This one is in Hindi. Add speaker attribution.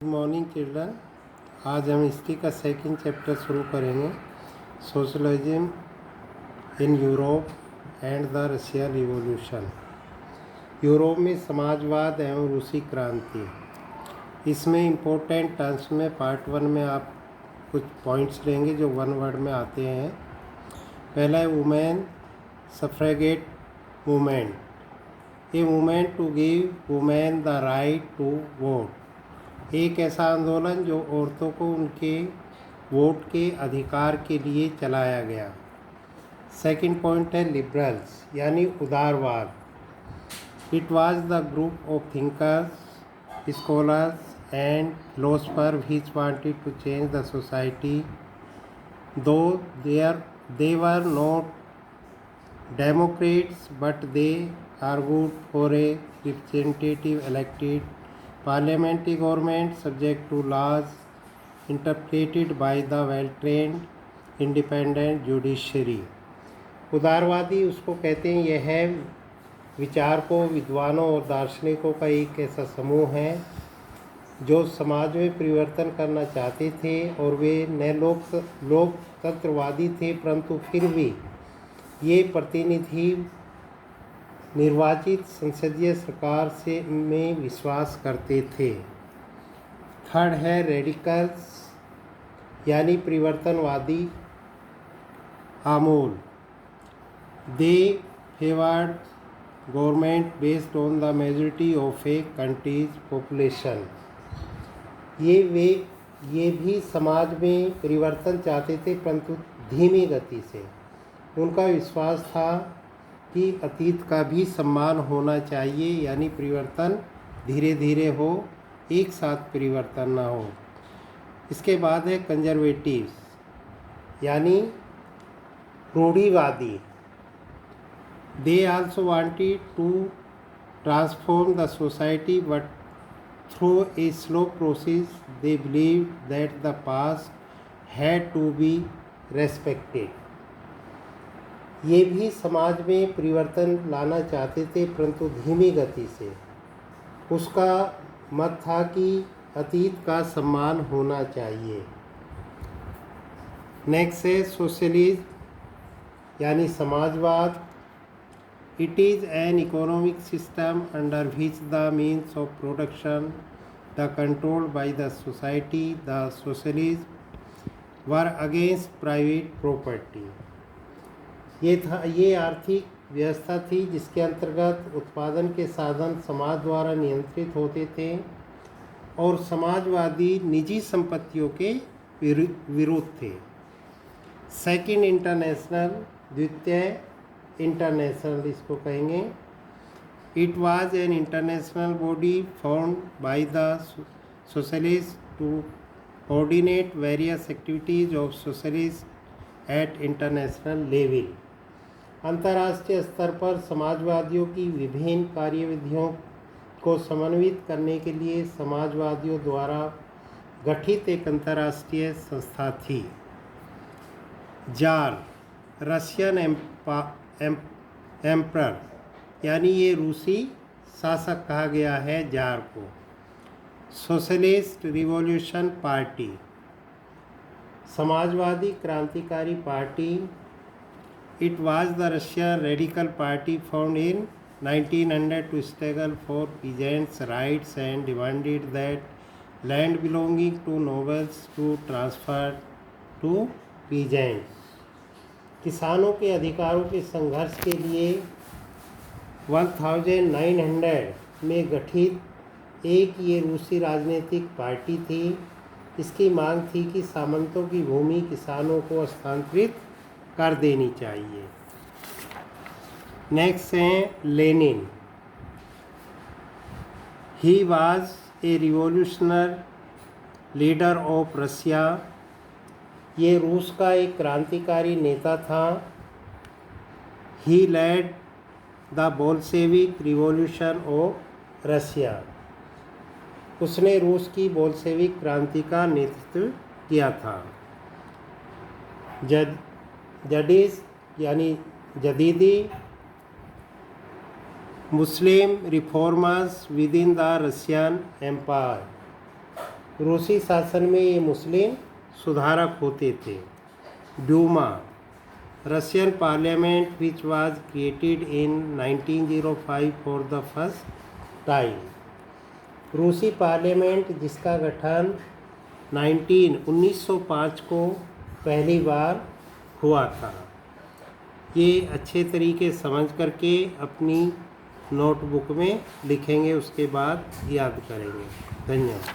Speaker 1: Good morning children. आज हम हिस्ट्री का सेकंड चैप्टर शुरू करेंगे, socialism in Europe and the Russia revolution. Europe में समाजवाद एवं रूसी क्रांति। इसमें इम्पोर्टेंट टर्म्स में पार्ट 1 में आप कुछ पॉइंट्स लेंगे जो वन वर्ड में आते हैं। पहला है women suffragette movement, a movement to give women the right to vote. एक ऐसा आंदोलन जो औरतों को उनके वोट के अधिकार के लिए चलाया गया। सेकंड पॉइंट है लिबरल्स यानी उदारवाद। It was the group of thinkers, scholars and philosopher which wanted to change the society though they were not democrats but they argued for a representative elected parliamentary government subject to laws interpreted by the well-trained independent judiciary। उदारवादी उसको कहते हैं, यह है विचारकों, विद्वानों और दार्शनिकों का एक ऐसा समूह है जो समाज में परिवर्तन करना चाहते थे और वे न लोकतंत्रवादी थे, परंतु फिर भी ये प्रतिनिधि निर्वाचित संसदीय सरकार से में विश्वास करते थे। थर्ड है रेडिकल्स यानी परिवर्तनवादी आमूल। They favoured government based on the majority of a country's population. ये भी समाज में परिवर्तन चाहते थे, परंतु धीमी गति से। उनका विश्वास था कि अतीत का भी सम्मान होना चाहिए, यानी परिवर्तन धीरे धीरे हो, एक साथ परिवर्तन ना हो। इसके बाद है कंजर्वेटिव्स यानी रूढ़िवादी। They also wanted to transform the society but through a slow process they believed that the past had to be respected। ये भी समाज में परिवर्तन लाना चाहते थे, परंतु धीमी गति से। उसका मत था कि अतीत का सम्मान होना चाहिए। नेक्स्ट है सोशलिज्म यानी समाजवाद। It is an economic system under which the means of production are controlled by the society. The socialists were against private property। ये आर्थिक व्यवस्था थी जिसके अंतर्गत उत्पादन के साधन समाज द्वारा नियंत्रित होते थे और समाजवादी निजी संपत्तियों के विरुद्ध थे। सेकंड इंटरनेशनल, द्वितीय इंटरनेशनल इसको कहेंगे। It was an international body found by the socialist to coordinate various activities of socialist at international level. अंतर्राष्ट्रीय स्तर पर समाजवादियों की विभिन्न कार्यविधियों को समन्वित करने के लिए समाजवादियों द्वारा गठित एक अंतर्राष्ट्रीय संस्था थी। जार रशियन एम्परर यानी ये रूसी शासक कहा गया है जार को। सोशलिस्ट रिवॉल्यूशन पार्टी समाजवादी क्रांतिकारी party. It was the Russian radical party found in 1900 to struggle for peasants rights and demanded that land belonging to nobles to transfer to peasants. किसानों के अधिकारों के संघर्ष के लिए 1900 में गठित एक ये रूसी राजनीतिक पार्टी थी। इसकी मांग थी कि सामंतों की भूमि किसानों को हस्तांतरित कर देनी चाहिए। नेक्स्ट है Lenin. He was a revolutionary leader of Russia. ये रूस का एक क्रांतिकारी नेता था। He led the Bolshevik revolution of Russia. उसने रूस की बोल्शेविक क्रांति का नेतृत्व किया था। जडीस यानी जदीदी Muslim reformers within the Russian Empire. रूसी शासन में ये मुस्लिम सुधारक होते थे। Duma, Russian parliament which was created in 1905 for the first time. रूसी पार्लियामेंट जिसका गठन 1905 को पहली बार हुआ था। ये अच्छे तरीके समझ करके अपनी नोटबुक में लिखेंगे, उसके बाद याद करेंगे। धन्यवाद।